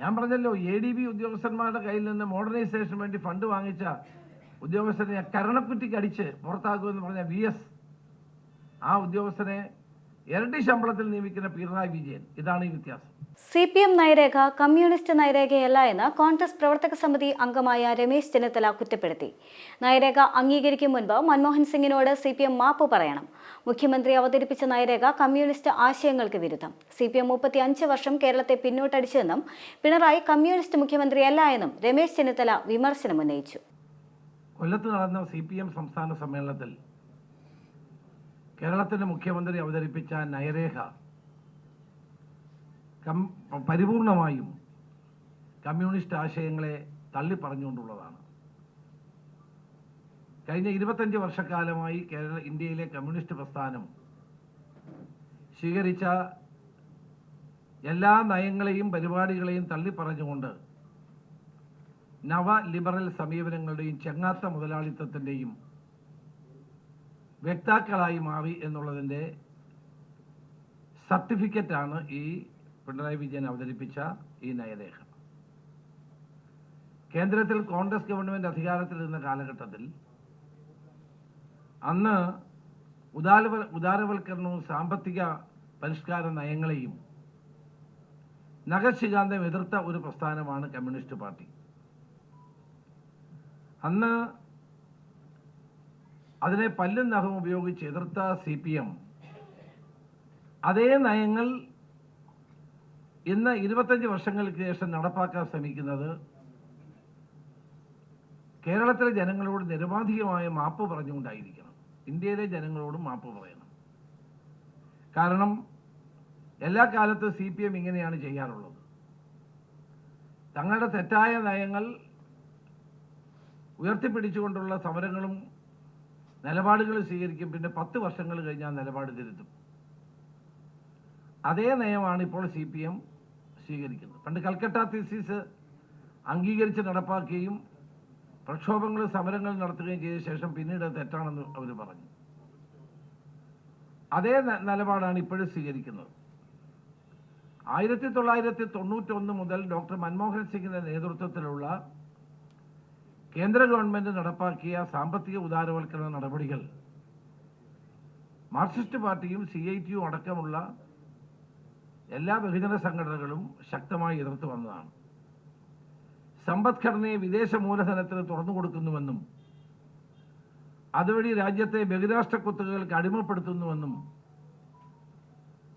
ഞാൻ പറഞ്ഞല്ലോ, ADB ഉദ്യോഗസ്ഥന്മാരുടെ കയ്യിൽ നിന്ന് മോഡേണൈസേഷന് വേണ്ടി ഫണ്ട് വാങ്ങിച്ച ഉദ്യോഗസ്ഥനെ കരണക്കുറ്റിക്ക് അടിച്ച് പുറത്താക്കുമെന്ന് പറഞ്ഞ VS, ആ ഉദ്യോഗസ്ഥനെ ഇരട്ടി ശമ്പളത്തിൽ നിയമിക്കുന്ന പിണറായി വിജയൻ. ഇതാണ് ഈ വ്യത്യാസം. CPM നയരേഖ കമ്മ്യൂണിസ്റ്റ് നയരേഖയല്ല എന്ന് കോൺഗ്രസ് പ്രവർത്തക സമിതി അംഗമായ രമേശ് ചെന്നിത്തല കുറ്റപ്പെടുത്തി. നയരേഖ അംഗീകരിക്കും മുൻപ് മൻമോഹൻ സിംഗിനോട് CPM മാപ്പ് പറയണം. മുഖ്യമന്ത്രി അവതരിപ്പിച്ച നയരേഖ കമ്മ്യൂണിസ്റ്റ് ആശയങ്ങൾക്ക് വിരുദ്ധം. CPM 35 വർഷം കേരളത്തെ പിന്നോട്ടടിച്ചെന്നും പിണറായി കമ്മ്യൂണിസ്റ്റ് മുഖ്യമന്ത്രിയല്ല എന്നും രമേശ് ചെന്നിത്തല വിമർശനം ഉന്നയിച്ചു. കൊല്ലത്ത് നടന്ന CPM സംസ്ഥാന സമ്മേളനത്തിൽ കേരളത്തിന്റെ മുഖ്യമന്ത്രി അവതരിപ്പിച്ച നയരേഖ പരിപൂർണമായും കമ്മ്യൂണിസ്റ്റ് ആശയങ്ങളെ തള്ളിപ്പറഞ്ഞുകൊണ്ടുള്ളതാണ്. കഴിഞ്ഞ 25 വർഷക്കാലമായി ഇന്ത്യയിലെ കമ്മ്യൂണിസ്റ്റ് പ്രസ്ഥാനം സ്വീകരിച്ച എല്ലാ നയങ്ങളെയും പരിപാടികളെയും തള്ളിപ്പറഞ്ഞുകൊണ്ട് നവ ലിബറൽ സമീപനങ്ങളുടെയും ചെങ്ങാത്ത മുതലാളിത്തത്തിൻ്റെയും വ്യക്താക്കളായി മാറി എന്നുള്ളതിൻ്റെ സർട്ടിഫിക്കറ്റാണ് ഈ പിണറായി വിജയൻ അവതരിപ്പിച്ച ഈ നയരേഖ. കേന്ദ്രത്തിൽ കോൺഗ്രസ് ഗവൺമെന്റ് അധികാരത്തിലിരുന്ന കാലഘട്ടത്തിൽ അന്ന് ഉദാരവൽക്കരണവും സാമ്പത്തിക പരിഷ്കാര നയങ്ങളെയും നഖശിഖാന്തം എതിർത്ത ഒരു പ്രസ്ഥാനമാണ് കമ്മ്യൂണിസ്റ്റ് പാർട്ടി. അന്ന് അതിനെ പല്ലും നഖവും ഉപയോഗിച്ച് എതിർത്ത CPM അതേ നയങ്ങൾ ഇന്ന് 25 വർഷങ്ങൾക്ക് ശേഷം നടപ്പാക്കാൻ ശ്രമിക്കുന്നത് കേരളത്തിലെ ജനങ്ങളോട് നിരവധികമായ മാപ്പ് പറഞ്ഞുകൊണ്ടായിരിക്കണം. ഇന്ത്യയിലെ ജനങ്ങളോടും മാപ്പ് പറയണം. കാരണം എല്ലാ കാലത്തും CPM ഇങ്ങനെയാണ് ചെയ്യാറുള്ളത്. തങ്ങളുടെ തെറ്റായ നയങ്ങൾ ഉയർത്തിപ്പിടിച്ചുകൊണ്ടുള്ള സമരങ്ങളും നിലപാടുകൾ സ്വീകരിക്കും. പിന്നെ 10 വർഷങ്ങൾ കഴിഞ്ഞാൽ നിലപാട് തിരുത്തും. അതേ നയമാണ് ഇപ്പോൾ CPM സ്വീകരിക്കുന്നത്. പണ്ട് കൽക്കട്ട തീസിസ് അംഗീകരിച്ച് നടപ്പാക്കുകയും പ്രക്ഷോഭങ്ങളും സമരങ്ങളും നടത്തുകയും ചെയ്ത ശേഷം പിന്നീട് തെറ്റാണെന്ന് അവർ പറഞ്ഞു. അതേ നിലപാടാണ് ഇപ്പോഴും സ്വീകരിക്കുന്നത്. 1991 മുതൽ ഡോക്ടർ മൻമോഹൻ സിംഗിന്റെ നേതൃത്വത്തിലുള്ള കേന്ദ്ര ഗവൺമെന്റ് നടപ്പാക്കിയ സാമ്പത്തിക ഉദാരവൽക്കരണ നടപടികൾ മാർക്സിസ്റ്റ് പാർട്ടിയും CITU അടക്കമുള്ള എല്ലാ ബഹുജന സംഘടനകളും ശക്തമായി എതിർത്ത് വന്നതാണ്. സമ്പദ്ഘടനയെ വിദേശ മൂലധനത്തിന് തുറന്നു കൊടുക്കുന്നുവെന്നും അതുവഴി രാജ്യത്തെ ബഹിരാഷ്ട്ര കുത്തകകൾക്ക് അടിമപ്പെടുത്തുന്നുവെന്നും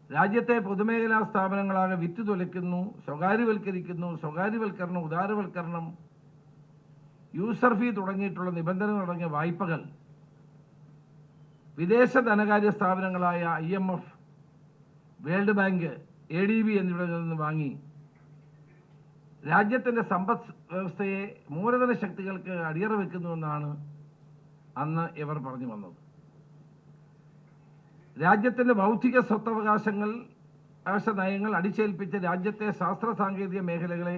രാജ്യത്തെ പൊതുമേഖലാ സ്ഥാപനങ്ങളാകെ വിറ്റുതൊലയ്ക്കുന്നു, സ്വകാര്യവൽക്കരിക്കുന്നു, സ്വകാര്യവൽക്കരണം, ഉദാരവൽക്കരണം, യൂസർ ഫീ തുടങ്ങിയിട്ടുള്ള നിബന്ധനകൾ അടങ്ങിയ വായ്പകൾ വിദേശ ധനകാര്യ സ്ഥാപനങ്ങളായ IMF, വേൾഡ് ബാങ്ക്, ADB എന്നിവിടങ്ങളിൽ നിന്ന് വാങ്ങി രാജ്യത്തിൻ്റെ സമ്പദ് വ്യവസ്ഥയെ മൂലധന ശക്തികൾക്ക് അടിയറ വെക്കുന്നുവെന്നാണ് അന്ന് ഇവർ പറഞ്ഞു വന്നത്. രാജ്യത്തിൻ്റെ ബൗദ്ധിക സ്വത്തവകാശ നയങ്ങൾ അടിച്ചേൽപ്പിച്ച് രാജ്യത്തെ ശാസ്ത്ര സാങ്കേതിക മേഖലകളെ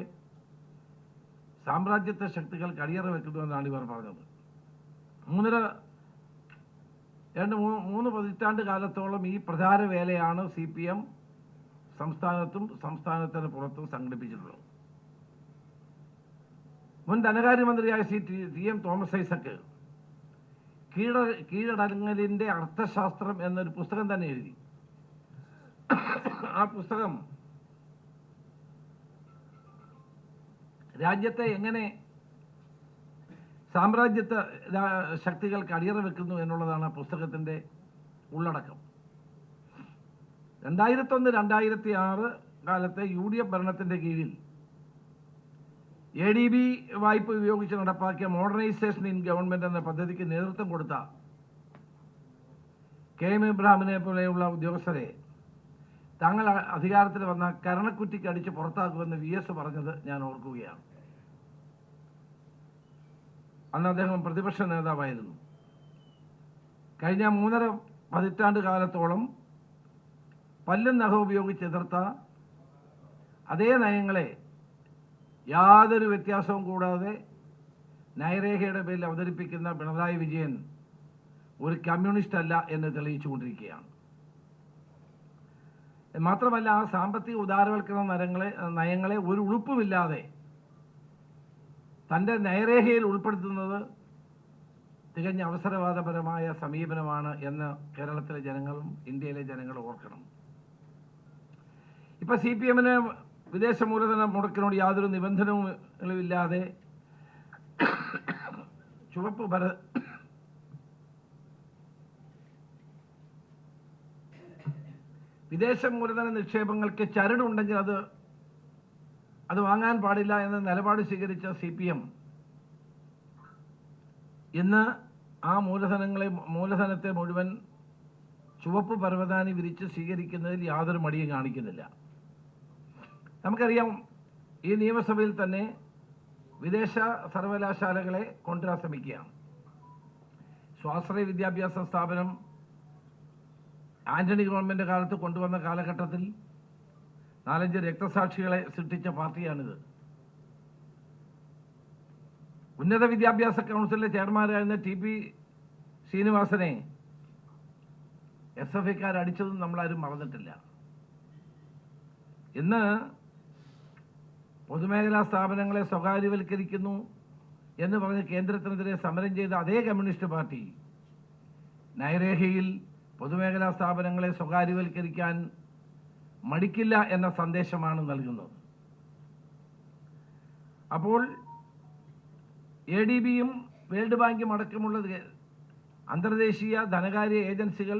സാമ്രാജ്യത്വ ശക്തികൾക്ക് അടിയറ വെക്കുന്നുവെന്നാണ് ഇവർ പറഞ്ഞത്. 3 പതിറ്റാണ്ട് കാലത്തോളം ഈ പ്രചാര വേലയാണ് CPM സംസ്ഥാനത്തും സംസ്ഥാനത്തിന് പുറത്തും സംഘടിപ്പിച്ചിട്ടുള്ളത്. മുൻ ധനകാര്യമന്ത്രിയായ TM തോമസ് ഐസക്ക് കീഴടങ്ങലിന്റെ അർത്ഥശാസ്ത്രം എന്നൊരു പുസ്തകം തന്നെ എഴുതി. ആ പുസ്തകം രാജ്യത്തെ എങ്ങനെ സാമ്രാജ്യത്വ ശക്തികൾക്ക് അടിയറ വെക്കുന്നു എന്നുള്ളതാണ് ആ പുസ്തകത്തിൻ്റെ ഉള്ളടക്കം. 2001-2006 കാലത്തെ UDF ഭരണത്തിൻ്റെ കീഴിൽ ADB വായ്പ ഉപയോഗിച്ച് നടപ്പാക്കിയ മോഡേണൈസേഷൻ ഇൻ ഗവൺമെന്റ് എന്ന പദ്ധതിക്ക് നേതൃത്വം കൊടുത്ത KM ഇബ്രാഹിമിനെ പോലെയുള്ള ഉദ്യോഗസ്ഥരെ തങ്ങൾ അധികാരത്തിൽ വന്ന കരണക്കുറ്റിക്ക് അടിച്ച് പുറത്താക്കുമെന്ന് VS പറഞ്ഞത് ഞാൻ ഓർക്കുകയാണ്. അന്ന് അദ്ദേഹം പ്രതിപക്ഷ നേതാവായിരുന്നു. കഴിഞ്ഞ 3.5 പതിറ്റാണ്ട് കാലത്തോളം പല്ലും നഖവും ഉപയോഗിച്ച് എതിർത്ത അതേ നയങ്ങളെ യാതൊരു വ്യത്യാസവും കൂടാതെ നയരേഖയുടെ പേരിൽ അവതരിപ്പിക്കുന്ന പിണറായി വിജയൻ ഒരു കമ്മ്യൂണിസ്റ്റ് അല്ല എന്ന് തെളിയിച്ചുകൊണ്ടിരിക്കുകയാണ്. മാത്രമല്ല ആ സാമ്പത്തിക ഉദാരവൽക്കരണ നയങ്ങളെ ഒരു ഉളുപ്പുമില്ലാതെ തൻ്റെ നയരേഖയിൽ ഉൾപ്പെടുത്തുന്നത് തികഞ്ഞ അവസരവാദപരമായ സമീപനമാണ് എന്ന് കേരളത്തിലെ ജനങ്ങളും ഇന്ത്യയിലെ ജനങ്ങളും ഓർക്കണം. ഇപ്പം CPM-ന് വിദേശ മൂലധന മുടക്കിനോട് യാതൊരു നിബന്ധനകളുമില്ലാതെ വിദേശ മൂലധന നിക്ഷേപങ്ങൾക്ക് ചരടുണ്ടെങ്കിൽ അത് വാങ്ങാൻ പാടില്ല എന്ന നിലപാട് സ്വീകരിച്ച CPM ഇന്ന് ആ മൂലധനത്തെ മുഴുവൻ ചുവപ്പ് പരവതാനി വിരിച്ച് സ്വീകരിക്കുന്നതിൽ യാതൊരു മടിയും കാണിക്കുന്നില്ല. നമുക്കറിയാം, ഈ നിയമസഭയിൽ തന്നെ വിദേശ സർവകലാശാലകളെ കൊണ്ടുവരാൻ ശ്രമിക്കുകയാണ്. സ്വാശ്രയ വിദ്യാഭ്യാസ സ്ഥാപനം ആന്റണി ഗവൺമെൻറ് കാലത്ത് കൊണ്ടുവന്ന കാലഘട്ടത്തിൽ 4-5 രക്തസാക്ഷികളെ സൃഷ്ടിച്ച പാർട്ടിയാണിത്. ഉന്നത വിദ്യാഭ്യാസ കൗൺസിലിലെ ചെയർമാനായിരുന്ന TP ശ്രീനിവാസനെ SFIക്കാർ അടിച്ചതും നമ്മളാരും മറന്നിട്ടില്ല. ഇന്ന് പൊതുമേഖലാ സ്ഥാപനങ്ങളെ സ്വകാര്യവൽക്കരിക്കുന്നു എന്ന് പറഞ്ഞ് കേന്ദ്രത്തിനെതിരെ സമരം ചെയ്ത അതേ കമ്മ്യൂണിസ്റ്റ് പാർട്ടി നയരേഖയിൽ പൊതുമേഖലാ സ്ഥാപനങ്ങളെ സ്വകാര്യവൽക്കരിക്കാൻ മടിക്കില്ല എന്ന സന്ദേശമാണ് നൽകുന്നത്. അപ്പോൾ ADB-യും വേൾഡ് ബാങ്കും അടക്കമുള്ള അന്തർദേശീയ ധനകാര്യ ഏജൻസികൾ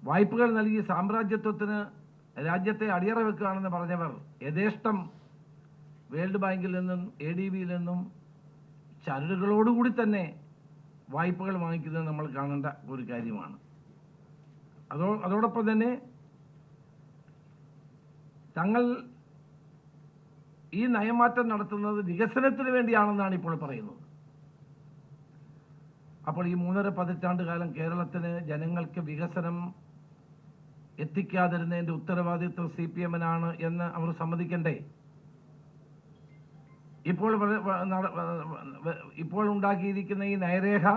വായ്പകൾ നൽകി സാമ്രാജ്യത്വത്തിന് രാജ്യത്തെ അടിയറ വെക്കുകയാണെന്ന് പറഞ്ഞവർ യഥേഷ്ടം വേൾഡ് ബാങ്കിൽ നിന്നും ADB-യിൽ നിന്നും ചരടുകളോടുകൂടി തന്നെ വായ്പകൾ വാങ്ങിക്കുന്നത് നമ്മൾ കാണേണ്ട ഒരു കാര്യമാണ്. അതോടൊപ്പം തന്നെ തങ്ങൾ ഈ നയമാറ്റം നടത്തുന്നത് വികസനത്തിന് വേണ്ടിയാണെന്നാണ് ഇപ്പോൾ പറയുന്നത്. അപ്പോൾ ഈ 3.5 പതിറ്റാണ്ട് കാലം കേരളത്തിന് ജനങ്ങൾക്ക് വികസനം എത്തിക്കാതിരുന്നതിൻ്റെ ഉത്തരവാദിത്വം CPM-നാണ് എന്ന് അവർ സമ്മതിക്കണ്ടേ? ഇപ്പോൾ ഉണ്ടാക്കിയിരിക്കുന്ന ഈ നയരേഖ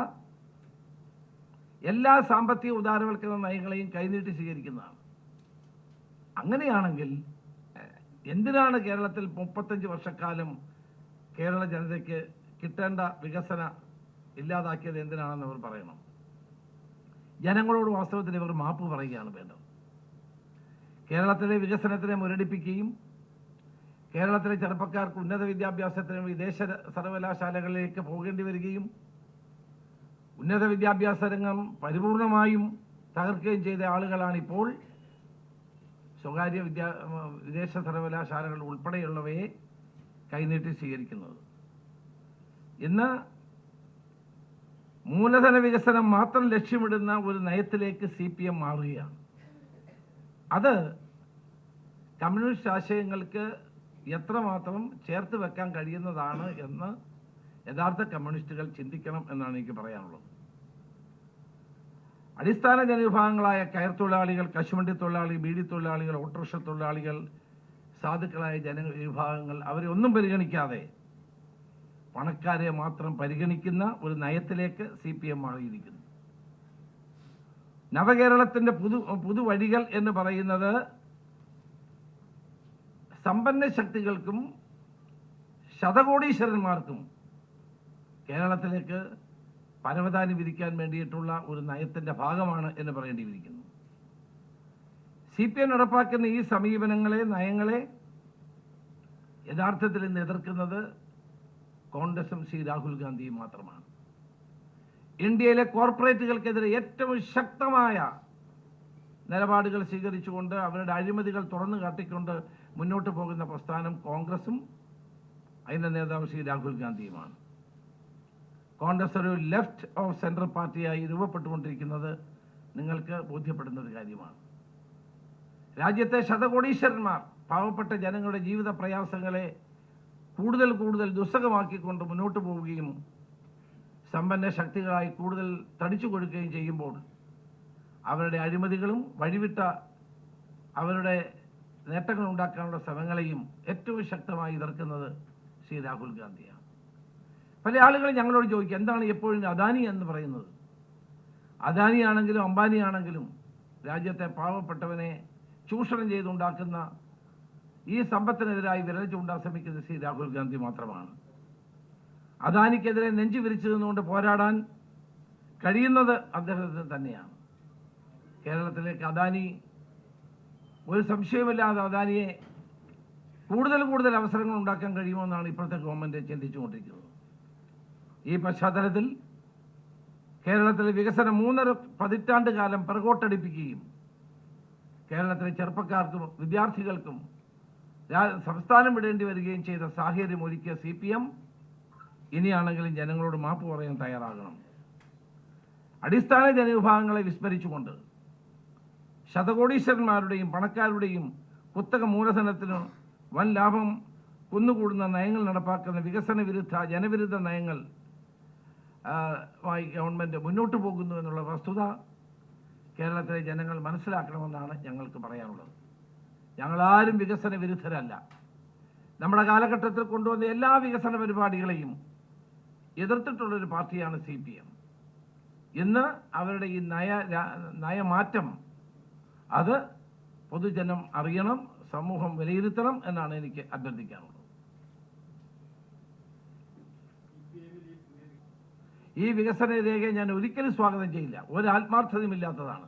എല്ലാ സാമ്പത്തിക ഉദാരവൽക്കരണ നയങ്ങളെയും കൈനീട്ടി സ്വീകരിക്കുന്നതാണ്. അങ്ങനെയാണെങ്കിൽ എന്തിനാണ് കേരളത്തിൽ 35 വർഷക്കാലം കേരള ജനതയ്ക്ക് കിട്ടേണ്ട വികസനം ഇല്ലാതാക്കിയത് എന്തിനാണെന്ന് അവർ പറയണം. ജനങ്ങളോട് വാസ്തവത്തിൽ ഇവർ മാപ്പ് പറയുകയാണ് വേണ്ടത്. കേരളത്തിലെ വികസനത്തിനെ മുരടിപ്പിക്കുകയും കേരളത്തിലെ ചെറുപ്പക്കാർക്ക് ഉന്നത വിദ്യാഭ്യാസത്തിന് വിദേശ സർവകലാശാലകളിലേക്ക് പോകേണ്ടി വരികയും ഉന്നത വിദ്യാഭ്യാസ രംഗം പരിപൂർണമായും തകർക്കുകയും ചെയ്ത ആളുകളാണിപ്പോൾ സ്വകാര്യ വിദേശ സർവകലാശാലകൾ ഉൾപ്പെടെയുള്ളവയെ കൈനീട്ടി സ്വീകരിക്കുന്നത്. ഇന്ന് മൂലധന വികസനം മാത്രം ലക്ഷ്യമിടുന്ന ഒരു നയത്തിലേക്ക് CPM മാറുകയാണ്. അത് കമ്മ്യൂണിസ്റ്റ് ആശയങ്ങൾക്ക് എത്രമാത്രം ചേർത്ത് വെക്കാൻ കഴിയുന്നതാണ് എന്ന് യഥാർത്ഥ കമ്മ്യൂണിസ്റ്റുകൾ ചിന്തിക്കണം എന്നാണ് എനിക്ക് പറയാനുള്ളത്. അടിസ്ഥാന ജനവിഭാഗങ്ങളായ കയർ തൊഴിലാളികൾ, കശുവണ്ടി തൊഴിലാളി, ബീഡി തൊഴിലാളികൾ, ഓട്ടോറിക്ഷ തൊഴിലാളികൾ, സാധുക്കളായ ജനവിഭാഗങ്ങൾ, അവരെ ഒന്നും പരിഗണിക്കാതെ പണക്കാരെ മാത്രം പരിഗണിക്കുന്ന ഒരു നയത്തിലേക്ക് CPM മാറിയിരിക്കുന്നു. നവകേരളത്തിൻ്റെ പുതുവഴികൾ എന്ന് പറയുന്നത് സമ്പന്ന ശക്തികൾക്കും ശതകോടീശ്വരന്മാർക്കും കേരളത്തിലേക്ക് പരവതാനി വിരിക്കാൻ വേണ്ടിയിട്ടുള്ള ഒരു നയത്തിൻ്റെ ഭാഗമാണ് എന്ന് പറയേണ്ടിയിരിക്കുന്നു. CPM നടപ്പാക്കുന്ന ഈ നയങ്ങളെ യഥാർത്ഥത്തിൽ ഇന്ന് എതിർക്കുന്നത് കോൺഗ്രസും ശ്രീ രാഹുൽ ഗാന്ധിയും മാത്രമാണ്. ഇന്ത്യയിലെ കോർപ്പറേറ്റുകൾക്കെതിരെ ഏറ്റവും ശക്തമായ നിലപാടുകൾ സ്വീകരിച്ചുകൊണ്ട് അവരുടെ അഴിമതികൾ തുറന്നു കാട്ടിക്കൊണ്ട് മുന്നോട്ട് പോകുന്ന പ്രസ്ഥാനം കോൺഗ്രസും അതിൻ്റെ നേതാവ് ശ്രീ രാഹുൽ ഗാന്ധിയുമാണ്. കോൺഗ്രസ് ഒരു ലെഫ്റ്റ് ഓഫ് സെൻട്രൽ പാർട്ടിയായി രൂപപ്പെട്ടുകൊണ്ടിരിക്കുന്നത് നിങ്ങൾക്ക് ബോധ്യപ്പെടുന്ന ഒരു കാര്യമാണ്. രാജ്യത്തെ ശതകോടീശ്വരന്മാർ പാവപ്പെട്ട ജനങ്ങളുടെ ജീവിത പ്രയാസങ്ങളെ കൂടുതൽ ദുസ്സഹമാക്കിക്കൊണ്ട് മുന്നോട്ട് പോവുകയും സമ്പന്ന ശക്തികളായി കൂടുതൽ തടിച്ചു കൊടുക്കുകയും ചെയ്യുമ്പോൾ അവരുടെ അഴിമതികളും വഴിവിട്ട അവരുടെ നേട്ടങ്ങൾ ഉണ്ടാക്കാനുള്ള ശ്രമങ്ങളെയും ഏറ്റവും ശക്തമായി എതിർക്കുന്നത് ശ്രീ രാഹുൽ ഗാന്ധിയാണ്. പല ആളുകളും ഞങ്ങളോട് ചോദിക്കും, എന്താണ് എപ്പോഴും അദാനി എന്ന് പറയുന്നത്? അദാനിയാണെങ്കിലും അംബാനിയാണെങ്കിലും രാജ്യത്തെ പാവപ്പെട്ടവനെ ചൂഷണം ചെയ്തുണ്ടാക്കുന്ന ഈ സമ്പത്തിനെതിരായി വിരൽ ചൂണ്ടാൻ ശ്രമിക്കുന്ന ശ്രീ രാഹുൽ ഗാന്ധി മാത്രമാണ്. അദാനിക്കെതിരെ നെഞ്ചു വിരിച്ചു നിന്നുകൊണ്ട് പോരാടാൻ കഴിയുന്നത് അദ്ദേഹത്തിന് തന്നെയാണ്. കേരളത്തിലേക്ക് അദാനി, ഒരു സംശയമില്ലാതെ അദാനിയെ കൂടുതൽ അവസരങ്ങൾ ഉണ്ടാക്കാൻ കഴിയുമെന്നാണ് ഇപ്പോഴത്തെ ഗവൺമെൻറ് ചിന്തിച്ചുകൊണ്ടിരിക്കുന്നത്. ഈ പശ്ചാത്തലത്തിൽ കേരളത്തിലെ വികസനം 3.5 പതിറ്റാണ്ട് കാലം പിറകോട്ടടിപ്പിക്കുകയും കേരളത്തിലെ ചെറുപ്പക്കാർക്കും വിദ്യാർത്ഥികൾക്കും സംസ്ഥാനം വിടേണ്ടി വരികയും ചെയ്ത സാഹചര്യം ഒരുക്കിയ CPM ഇനിയാണെങ്കിലും ജനങ്ങളോട് മാപ്പ് പറയാൻ തയ്യാറാകണം. അടിസ്ഥാന ജനവിഭാഗങ്ങളെ വിസ്മരിച്ചുകൊണ്ട് ശതകോടീശ്വരന്മാരുടെയും പണക്കാരുടെയും കുത്തക മൂലധനത്തിന് വൻ ലാഭം കുന്നുകൂടുന്ന നയങ്ങൾ നടപ്പാക്കുന്ന വികസന വിരുദ്ധ ജനവിരുദ്ധ നയങ്ങൾ ഗവൺമെൻറ് മുന്നോട്ട് പോകുന്നു എന്നുള്ള വസ്തുത കേരളത്തിലെ ജനങ്ങൾ മനസ്സിലാക്കണമെന്നാണ് ഞങ്ങൾക്ക് പറയാനുള്ളത്. ഞങ്ങളാരും വികസന വിരുദ്ധരല്ല. നമ്മുടെ കാലഘട്ടത്തിൽ കൊണ്ടുവന്ന എല്ലാ വികസന പരിപാടികളെയും എതിർത്തിട്ടുള്ളൊരു പാർട്ടിയാണ് CPM. ഇന്ന് അവരുടെ ഈ നയമാറ്റം അത് പൊതുജനം അറിയണം, സമൂഹം വിലയിരുത്തണം എന്നാണ് എനിക്ക് അഭ്യർത്ഥിക്കാനുള്ളത്. ഈ വികസന രേഖയെ ഞാൻ ഒരിക്കലും സ്വാഗതം ചെയ്യില്ല. ഒരു ആത്മാർത്ഥതയുമില്ലാത്തതാണ്.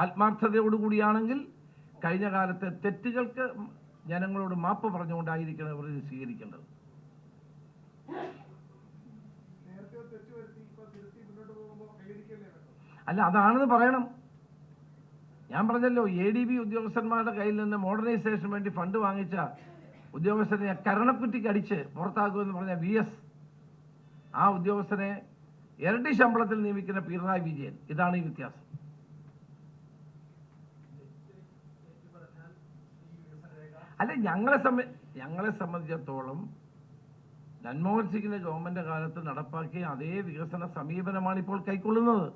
ആത്മാർത്ഥതയോടുകൂടിയാണെങ്കിൽ കഴിഞ്ഞ കാലത്തെ തെറ്റുകൾക്ക് ജനങ്ങളോട് മാപ്പ് പറഞ്ഞുകൊണ്ടായിരിക്കണം ഇവർ സ്വീകരിക്കേണ്ടത്. അല്ല, അതാണെന്ന് പറയണം. ഞാൻ പറഞ്ഞല്ലോ, ADB ഉദ്യോഗസ്ഥന്മാരുടെ കയ്യിൽ നിന്ന് മോഡേണൈസേഷന് വേണ്ടി ഫണ്ട് വാങ്ങിച്ച ഉദ്യോഗസ്ഥനെ കരണക്കുറ്റിക്ക് അടിച്ച് പുറത്താക്കുമെന്ന് പറഞ്ഞ VS, ആ ഉദ്യോഗസ്ഥനെ ഇരട്ടി ശമ്പളത്തിൽ നിയമിക്കുന്ന പിണറായി വിജയൻ. ഇതാണ് ഈ വ്യത്യാസം. അല്ല, ഞങ്ങളെ സംബന്ധിച്ചിടത്തോളം മൻമോഹൻ സിംഗിന്റെ ഗവൺമെന്റ് കാലത്ത് നടപ്പാക്കിയ അതേ വികസന സമീപനമാണ് ഇപ്പോൾ കൈക്കൊള്ളുന്നത്.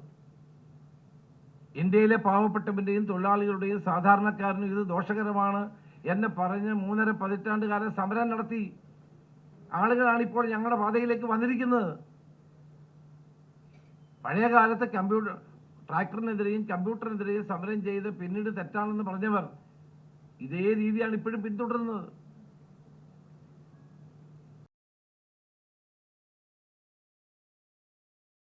ഇന്ത്യയിലെ പാവപ്പെട്ടവന്റെയും തൊഴിലാളികളുടെയും സാധാരണക്കാരനും ഇത് ദോഷകരമാണ് എന്ന് പറഞ്ഞ് 3.5 പതിറ്റാണ്ട് കാലം സമരം നടത്തി ആളുകളാണ് ഇപ്പോൾ ഞങ്ങളുടെ പാതയിലേക്ക് വന്നിരിക്കുന്നത്. പഴയ കാലത്ത് ട്രാക്ടറിനെതിരെയും കമ്പ്യൂട്ടറിനെതിരെയും സമരം ചെയ്ത് പിന്നീട് തെറ്റാണെന്ന് പറഞ്ഞവർ ഇതേ രീതിയാണ് ഇപ്പോഴും പിന്തുടരുന്നത്.